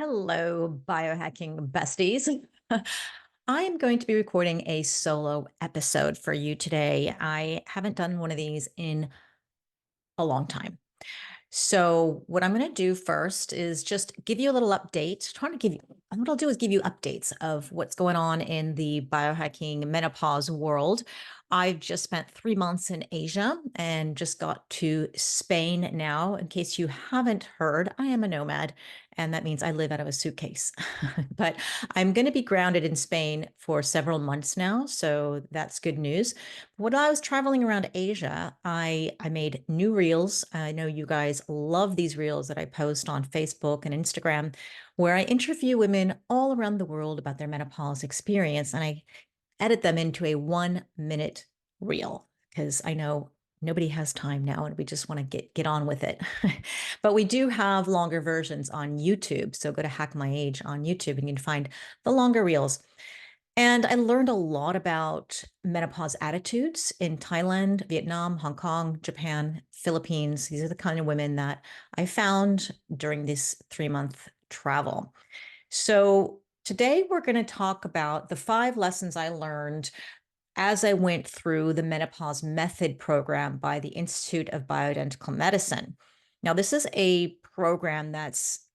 Hello, biohacking besties. I am going to be recording a solo episode for you today. I haven't done one of these in a long time. So, what I'm going to do first is just give you a little update. Trying to give you, what I'll do is give you updates of what's going on in the biohacking menopause world. I've just spent 3 months in Asia and just got to Spain now. In case you haven't heard, I am a nomad, and that means I live out of a suitcase. But I'm going to be grounded in Spain for several months now. So that's good news. When I was traveling around Asia, I made new reels. I know you guys love these reels that I post on Facebook and Instagram, where I interview women all around the world about their menopause experience, and I edit them into a 1 minute reel because I know nobody has time now and we just want to get on with it. But we do have longer versions on YouTube. So go to Hack My Age on YouTube and you can find the longer reels. And I learned a lot about menopause attitudes in Thailand, Vietnam, Hong Kong, Japan, Philippines. These are the kind of women that I found during this 3 month travel. So today we're going to talk about the 5 lessons I learned as I went through the Menopause Method program by the Institute of Bioidentical Medicine. Now, this is a program that's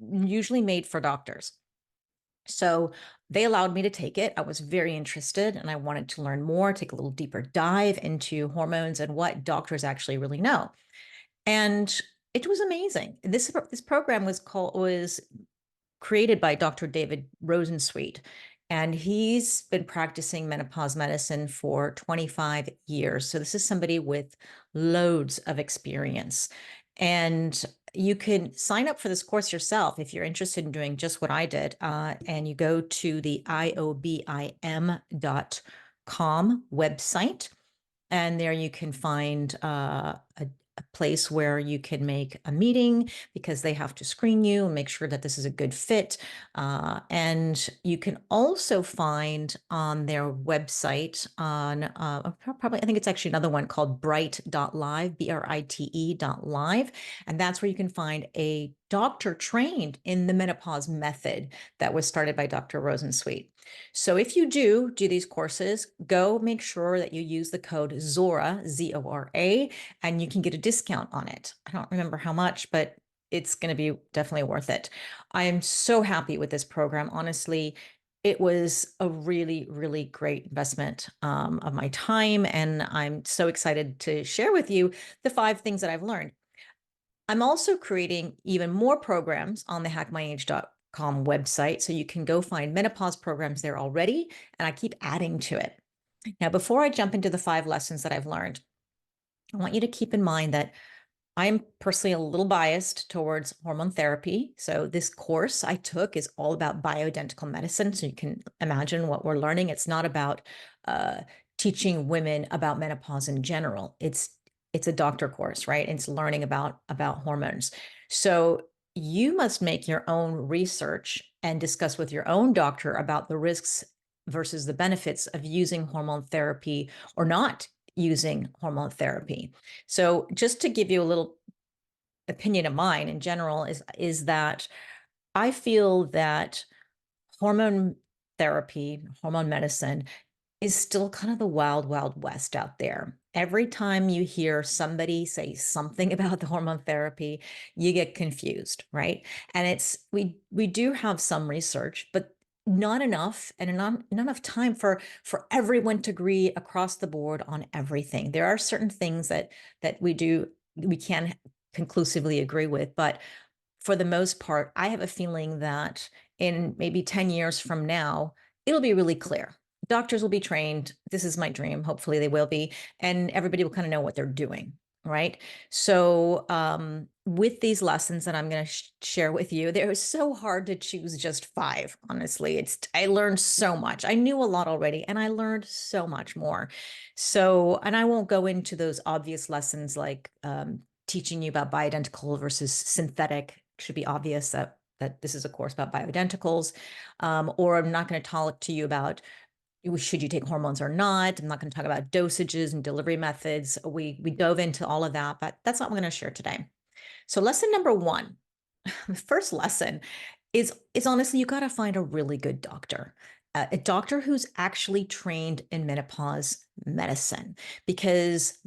usually made for doctors. So they allowed me to take it. I was very interested and I wanted to learn more, take a little deeper dive into hormones and what doctors actually really know. And it was amazing. This program was created by Dr. David Rosen, and he's been practicing menopause medicine for 25 years. So this is somebody with loads of experience. And you can sign up for this course yourself if you're interested in doing just what I did. And you go to the iobim.com website. And there you can find a place where you can make a meeting because they have to screen you and make sure that this is a good fit. And you can also find on their website on probably, I think it's actually another one called bright.live, brite.live. And that's where you can find a doctor trained in the menopause method that was started by Dr. Rosensweet. So if you do these courses, go make sure that you use the code Zora, Zora, and you can get a discount on it. I don't remember how much, but it's going to be definitely worth it. I am so happy with this program. Honestly, it was a really, really great investment of my time. And I'm so excited to share with you the 5 things that I've learned. I'm also creating even more programs on the hackmyage.com website. So you can go find menopause programs there already. And I keep adding to it. Now, before I jump into the 5 lessons that I've learned, I want you to keep in mind that I'm personally a little biased towards hormone therapy. So this course I took is all about bioidentical medicine. So you can imagine what we're learning. It's not about teaching women about menopause in general. It's a doctor course, right? It's learning about hormones. So you must make your own research and discuss with your own doctor about the risks versus the benefits of using hormone therapy or not using hormone therapy. So just to give you a little opinion of mine in general is that I feel that hormone therapy, hormone medicine is still kind of the wild, wild west out there. Every time you hear somebody say something about the hormone therapy, you get confused, right? And we do have some research, but not enough and not enough time for everyone to agree across the board on everything. There are certain things that we can conclusively agree with, but for the most part, I have a feeling that in maybe 10 years from now, it'll be really clear. Doctors will be trained. This is my dream. Hopefully they will be. And everybody will kind of know what they're doing. Right. So, with these lessons that I'm going to share with you, they're so hard to choose just 5. Honestly, I learned so much. I knew a lot already, and I learned so much more. So, and I won't go into those obvious lessons like teaching you about bioidentical versus synthetic. Should be obvious that this is a course about bioidenticals, or I'm not going to talk to you about should you take hormones or not. I'm not going to talk about dosages and delivery methods. We dove into all of that, but that's not what I'm going to share today. So lesson number 1, the first lesson is honestly, you got to find a really good doctor, a doctor who's actually trained in menopause medicine, because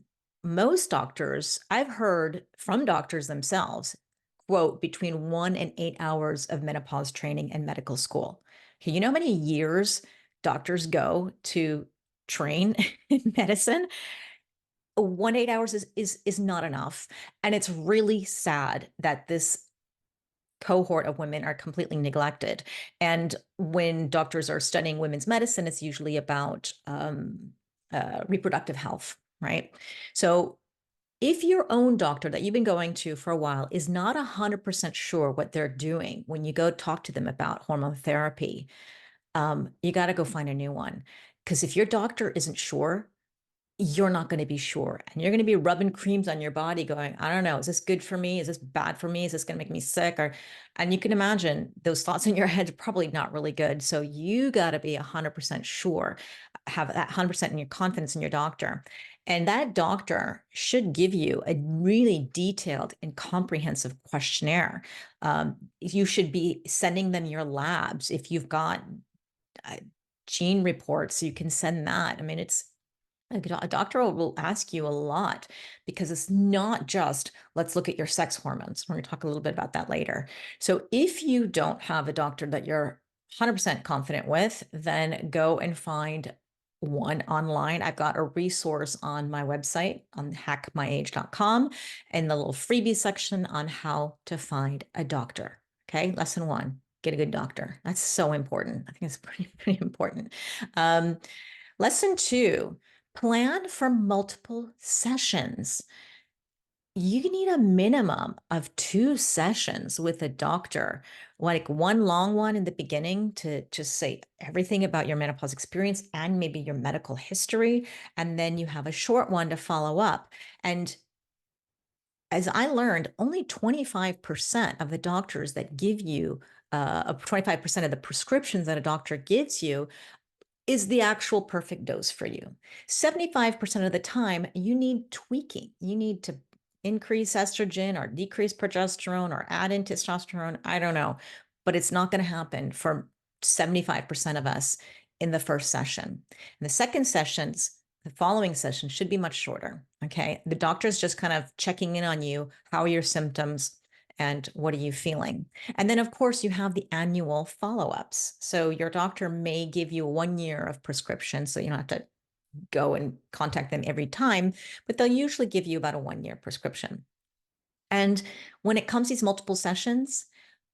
most doctors, I've heard from doctors themselves, quote, between 1 and 8 hours of menopause training in medical school. Okay, you know how many years doctors go to train in medicine? 1 8 hours is not enough. And it's really sad that this cohort of women are completely neglected. And when doctors are studying women's medicine, it's usually about reproductive health, right? So if your own doctor that you've been going to for a while is not 100% sure what they're doing when you go talk to them about hormone therapy, you got to go find a new one. Because if your doctor isn't sure, you're not going to be sure. And you're going to be rubbing creams on your body going, I don't know, is this good for me? Is this bad for me? Is this going to make me sick? And you can imagine those thoughts in your head are probably not really good. So you got to be 100% sure, have that 100% in your confidence in your doctor. And that doctor should give you a really detailed and comprehensive questionnaire. You should be sending them your labs. If you've got uh, gene reports, you can send that. I mean, it's a doctor will ask you a lot, because it's not just, let's look at your sex hormones. We're going to talk a little bit about that later. So if you don't have a doctor that you're 100% confident with, then go and find one online. I've got a resource on my website on hackmyage.com in the little freebie section on how to find a doctor. Okay, lesson one, get a good doctor. That's so important. I think it's pretty important. Lesson two, plan for multiple sessions. You need a minimum of 2 sessions with a doctor, like one long one in the beginning to just say everything about your menopause experience and maybe your medical history. And then you have a short one to follow up. And as I learned, only 25% of the doctors that give you 25% of the prescriptions that a doctor gives you is the actual perfect dose for you. 75% of the time, you need tweaking. You need to increase estrogen or decrease progesterone or add in testosterone. I don't know, but it's not going to happen for 75% of us in the first session. In the second sessions, the following session should be much shorter. Okay. The doctor's just kind of checking in on you. How are your symptoms? And what are you feeling? And then, of course, you have the annual follow-ups. So your doctor may give you 1 year of prescription, so you don't have to go and contact them every time, but they'll usually give you about a 1 year prescription. And when it comes to these multiple sessions,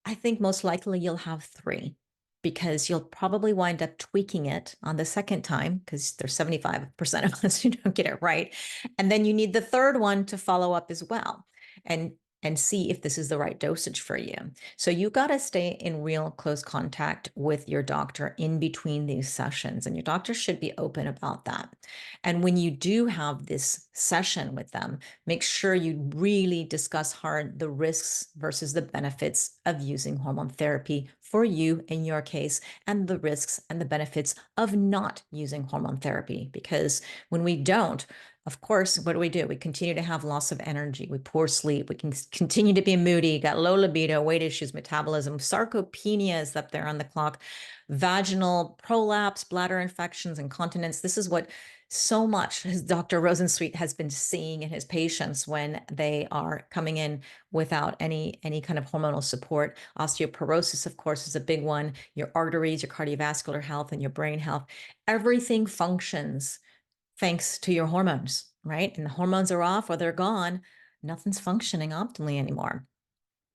I think most likely you'll have 3, because you'll probably wind up tweaking it on the second time, because there's 75% of us who don't get it right. And then you need the third one to follow up as well. And see if this is the right dosage for you. So you got to stay in real close contact with your doctor in between these sessions, and your doctor should be open about that. And when you do have this session with them, make sure you really discuss hard the risks versus the benefits of using hormone therapy for you in your case, and the risks and the benefits of not using hormone therapy. Because when we don't, of course, what do? We continue to have loss of energy. We poor sleep. We can continue to be moody, got low libido, weight issues, metabolism, sarcopenia is up there on the clock, vaginal prolapse, bladder infections, incontinence. This is what so much as Dr. Rosen has been seeing in his patients when they are coming in without any kind of hormonal support. Osteoporosis, of course, is a big one. Your arteries, your cardiovascular health, and your brain health. Everything functions thanks to your hormones, right? And the hormones are off or they're gone, nothing's functioning optimally anymore.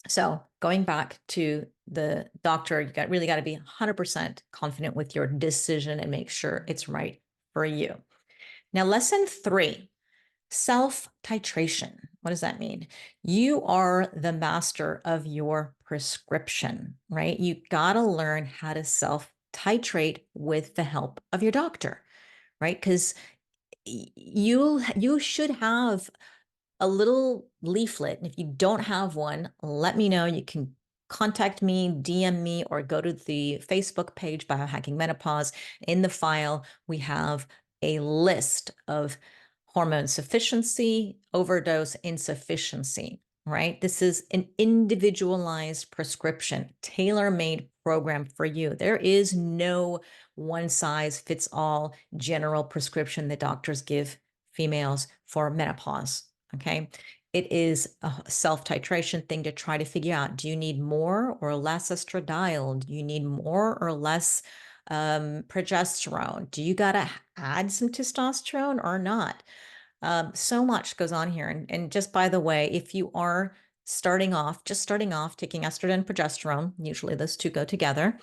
So going back to the doctor, you really got to be 100% confident with your decision and make sure it's right for you. Now, lesson 3, self-titration. What does that mean? You are the master of your prescription, right? You got to learn how to self-titrate with the help of your doctor, right? Because you should have a little leaflet. And if you don't have one, let me know. You can contact me, DM me, or go to the Facebook page, Biohacking Menopause. In the file, we have a list of hormone sufficiency, overdose, insufficiency. right? This is an individualized prescription, tailor-made program for you. There is no one size fits all general prescription that doctors give females for menopause. Okay. It is a self-titration thing to try to figure out, do you need more or less estradiol? Do you need more or less progesterone? Do you got to add some testosterone or not? So much goes on here. And just by the way, if you are just starting off taking estrogen and progesterone, usually those two go together.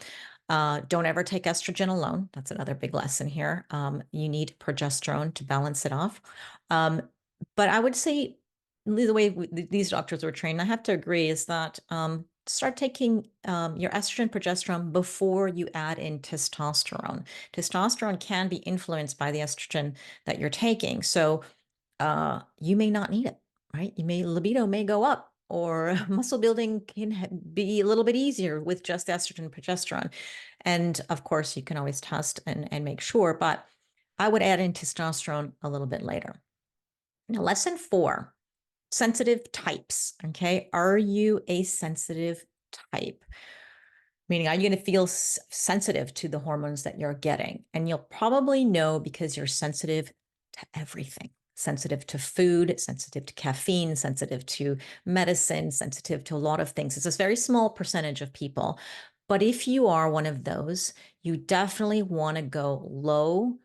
Don't ever take estrogen alone. That's another big lesson here. You need progesterone to balance it off. Um, but I would say the way these doctors were trained, I have to agree, is that start taking your estrogen, progesterone before you add in testosterone. Testosterone can be influenced by the estrogen that you're taking. So you may not need it, right? Libido may go up, or muscle building can be a little bit easier with just estrogen and progesterone. And of course, you can always test and make sure, but I would add in testosterone a little bit later. Now, lesson 4, sensitive types. Okay. Are you a sensitive type? Meaning, are you going to feel sensitive to the hormones that you're getting? And you'll probably know because you're sensitive to everything, sensitive to food, sensitive to caffeine, sensitive to medicine, sensitive to a lot of things. It's a very small percentage of people. But if you are one of those, you definitely want to go low,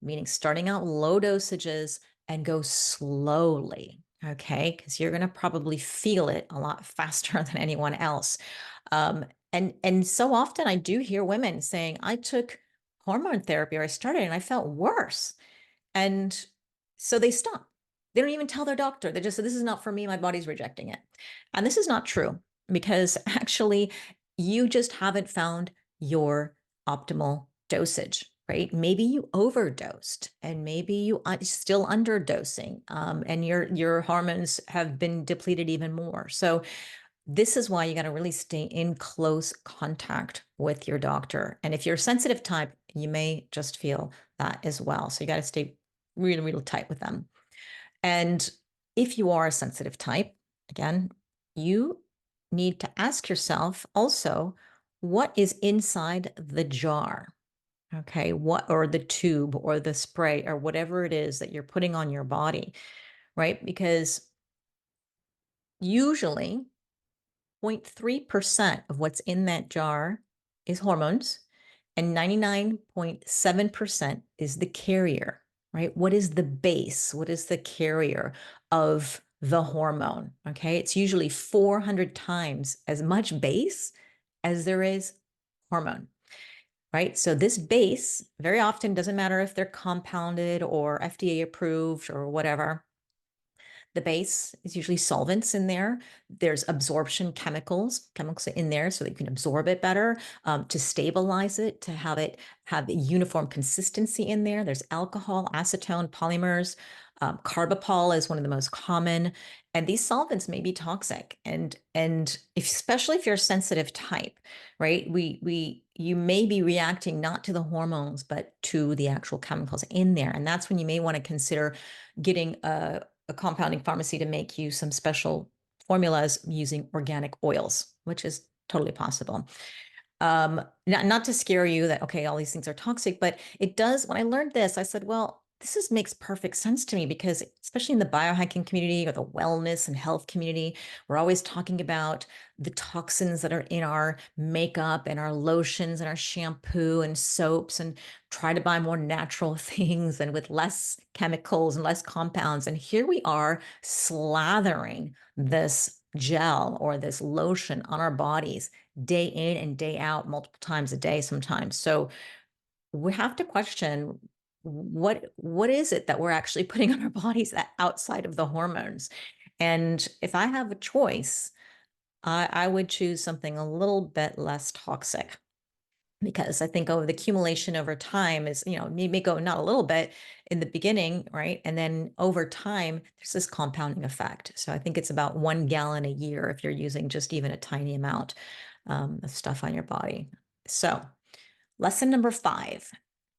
meaning starting out low dosages and go slowly. Okay. Because you're going to probably feel it a lot faster than anyone else. Um, and so often I do hear women saying, I took hormone therapy, or I started and I felt worse. And so they stop. They don't even tell their doctor. They just say, this is not for me. My body's rejecting it. And this is not true, because actually you just haven't found your optimal dosage, right? Maybe you overdosed, and maybe you are still underdosing, and your hormones have been depleted even more. So this is why you got to really stay in close contact with your doctor. And if you're a sensitive type, you may just feel that as well. So you got to stay really, really tight with them. And if you are a sensitive type, again, you need to ask yourself also, what is inside the jar? Okay, or the tube or the spray or whatever it is that you're putting on your body, right? Because usually 0.3% of what's in that jar is hormones, and 99.7% is the carrier, right? What is the base? What is the carrier of the hormone? Okay. It's usually 400 times as much base as there is hormone, right? So this base very often doesn't matter if they're compounded or FDA approved or whatever. The base is usually solvents in there. There's absorption chemicals in there so that you can absorb it better, to stabilize it, to have it have a uniform consistency in there. There's alcohol, acetone, polymers. Carbapol is one of the most common, and these solvents may be toxic. And especially if you're a sensitive type, right? You may be reacting not to the hormones, but to the actual chemicals in there, and that's when you may want to consider getting a compounding pharmacy to make you some special formulas using organic oils, which is totally possible. Not to scare you that, okay, all these things are toxic, but it does. When I learned this, I said, well, makes perfect sense to me, because especially in the biohacking community or the wellness and health community, we're always talking about the toxins that are in our makeup and our lotions and our shampoo and soaps, and try to buy more natural things and with less chemicals and less compounds. And here we are slathering this gel or this lotion on our bodies day in and day out, multiple times a day sometimes. So we have to question, what is it that we're actually putting on our bodies that outside of the hormones? And if I have a choice, I would choose something a little bit less toxic, because I think over the accumulation over time is, you may go not a little bit in the beginning, right? And then over time, there's this compounding effect. So I think it's about 1 gallon a year if you're using just even a tiny amount of stuff on your body. So lesson number 5,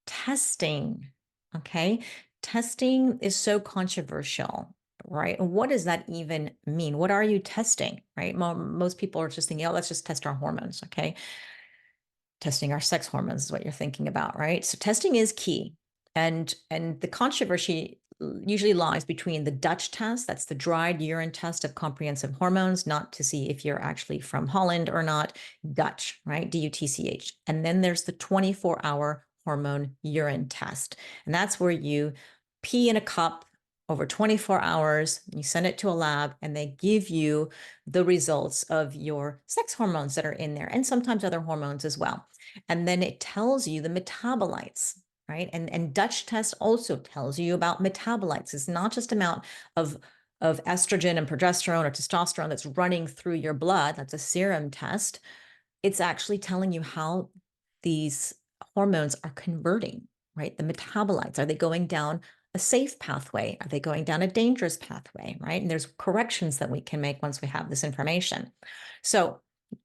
testing. Okay. Testing is so controversial. right? And what does that even mean? What are you testing, right? Most people are just thinking, oh, let's just test our hormones, okay? Testing our sex hormones is what you're thinking about, right? So testing is key. And the controversy usually lies between the Dutch test, that's the dried urine test of comprehensive hormones, not to see if you're actually from Holland or not, Dutch, right? DUTCH. And then there's the 24-hour hormone urine test. And that's where you pee in a cup over 24 hours, you send it to a lab, and they give you the results of your sex hormones that are in there, and sometimes other hormones as well. And then it tells you the metabolites, right? And Dutch test also tells you about metabolites. It's not just amount of estrogen and progesterone or testosterone that's running through your blood. That's a serum test. It's actually telling you how these hormones are converting, right? The metabolites, are they going down a safe pathway? Are they going down a dangerous pathway, right? And there's corrections that we can make once we have this information. So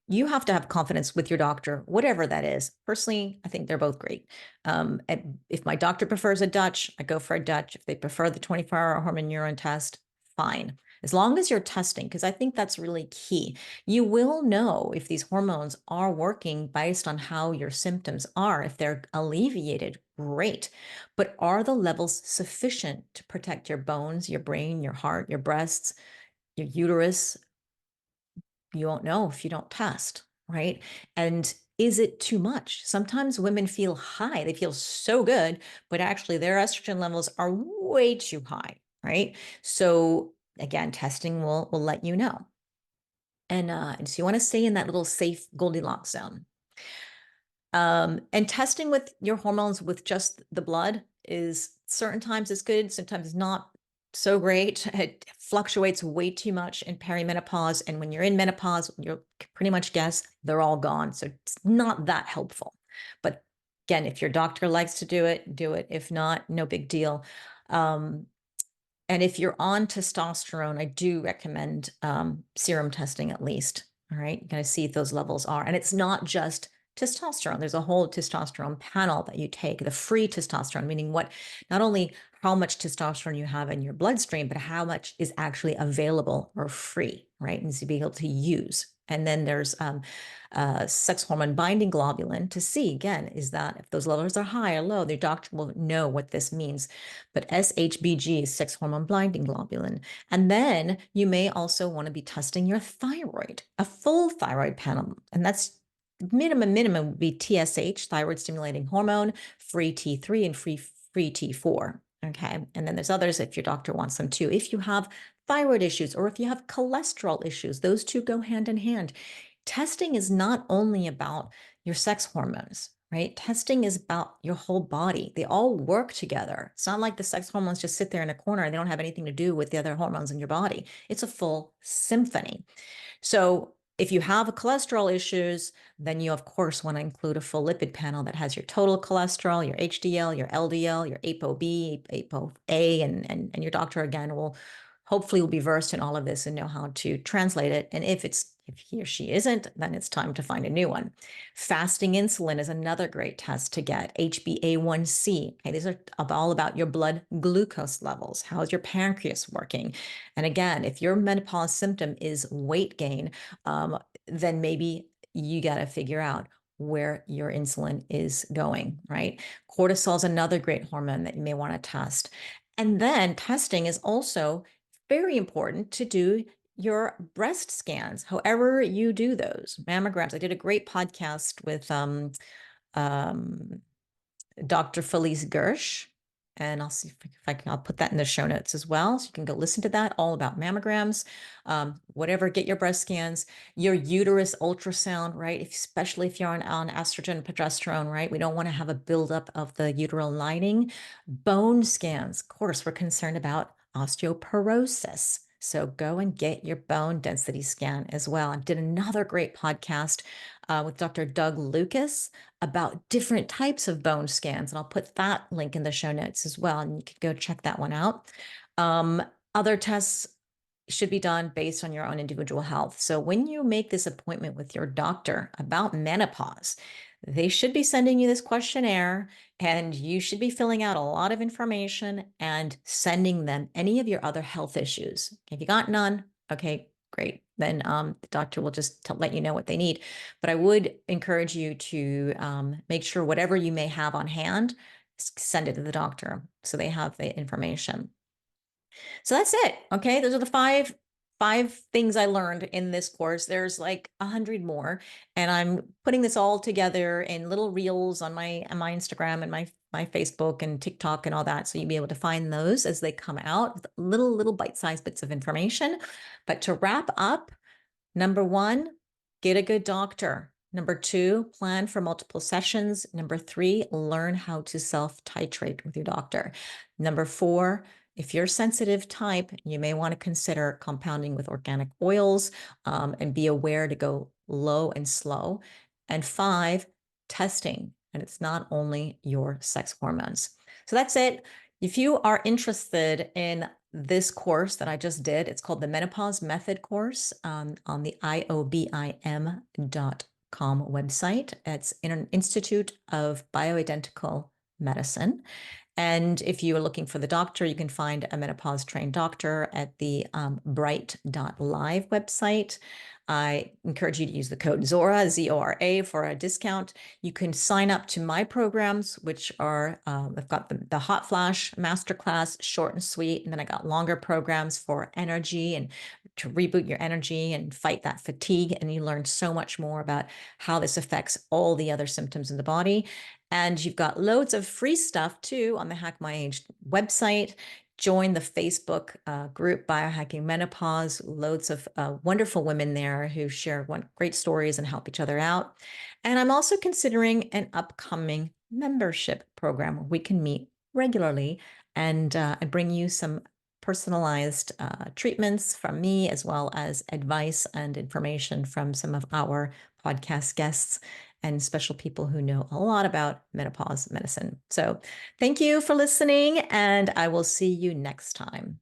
you have to have confidence with your doctor, whatever that is. Personally, I think they're both great. If my doctor prefers a Dutch, I go for a Dutch. If they prefer the 24-hour hormone urine test, fine. As long as you're testing, because I think that's really key. You will know if these hormones are working based on how your symptoms are. If they're alleviated, great. But are the levels sufficient to protect your bones, your brain, your heart, your breasts, your uterus? You won't know if you don't test, right? And is it too much? Sometimes women feel high, they feel so good, but actually their estrogen levels are way too high, right? So again, testing will let you know. And so you want to stay in that little safe Goldilocks zone. And testing with your hormones with just the blood is certain times is good, sometimes it's not so great. It fluctuates way too much in perimenopause. And when you're in menopause, you'll pretty much guess they're all gone. So it's not that helpful. But again, if your doctor likes to do it, do it. If not, no big deal. Um, and if you're on testosterone, I do recommend serum testing at least. All right. You're going to see if those levels are. And it's not just testosterone. There's a whole testosterone panel that you take, the free testosterone, meaning what, not only how much testosterone you have in your bloodstream, but how much is actually available or free, right? And to be able to use. And then there's sex hormone binding globulin to see, again, is that if those levels are high or low, the doctor will know what this means. But SHBG is sex hormone binding globulin. And then you may also want to be testing your thyroid, a full thyroid panel. And that's minimum would be TSH, thyroid stimulating hormone, free T3 and free T4. Okay. And then there's others if your doctor wants them too. If you have thyroid issues or if you have cholesterol issues, those two go hand in hand. Testing is not only about your sex hormones, right? Testing is about your whole body. They all work together. It's not like the sex hormones just sit there in a corner and they don't have anything to do with the other hormones in your body. It's a full symphony. So if you have cholesterol issues, then you, of course, want to include a full lipid panel that has your total cholesterol, your HDL, your LDL, your ApoB, ApoA, and your doctor, again, will hopefully will be versed in all of this and know how to translate it. And if he or she isn't, then it's time to find a new one. Fasting insulin is another great test to get. HbA1c. Okay, these are all about your blood glucose levels. How is your pancreas working? And again, if your menopause symptom is weight gain, then maybe you got to figure out where your insulin is going, right? Cortisol is another great hormone that you may want to test. And then testing is also very important to do your breast scans, however you do those mammograms. I did a great podcast with um, Dr. Felice Gersh, and I'll see if I can, I'll put that in the show notes as well. So you can go listen to that, all about mammograms, whatever, get your breast scans, your uterus ultrasound, right? Especially if you're on estrogen, progesterone, right? We don't want to have a buildup of the uterine lining. Bone scans, of course, we're concerned about osteoporosis. So go and get your bone density scan as well. I did another great podcast with Dr. Doug Lucas about different types of bone scans. And I'll put that link in the show notes as well. And you could go check that one out. Other tests should be done based on your own individual health. So when you make this appointment with your doctor about menopause, they should be sending you this questionnaire, and you should be filling out a lot of information and sending them any of your other health issues. If you got none, okay, great. Then the doctor will just let you know what they need. But I would encourage you to make sure whatever you may have on hand, send it to the doctor so they have the information. So that's it. Okay. Those are the five things I learned in this course. There's like 100 more, and I'm putting this all together in little reels on my Instagram and my Facebook and TikTok and all that. So you'll be able to find those as they come out, with little bite-sized bits of information. But to wrap up, number one, get a good doctor. Number two, plan for multiple sessions. Number three, learn how to self-titrate with your doctor. Number four, if you're a sensitive type, you may want to consider compounding with organic oils, and be aware to go low and slow. And five, testing. And it's not only your sex hormones. So that's it. If you are interested in this course that I just did, it's called the Menopause Method course, on the iobim.com website. It's in an Institute of Bioidentical Medicine. And if you are looking for the doctor, you can find a menopause trained doctor at the bright.live website. I encourage you to use the code Zora, Z-O-R-A, for a discount. You can sign up to my programs, which are, I've got the Hot Flash Masterclass, short and sweet. And then I got longer programs for energy and to reboot your energy and fight that fatigue. And you learn so much more about how this affects all the other symptoms in the body. And you've got loads of free stuff too on the Hack My Age website. Join the Facebook group Biohacking Menopause. Loads of wonderful women there who share great stories and help each other out. And I'm also considering an upcoming membership program where we can meet regularly, and I bring you some personalized treatments from me, as well as advice and information from some of our podcast guests and special people who know a lot about menopause medicine. So thank you for listening, and I will see you next time.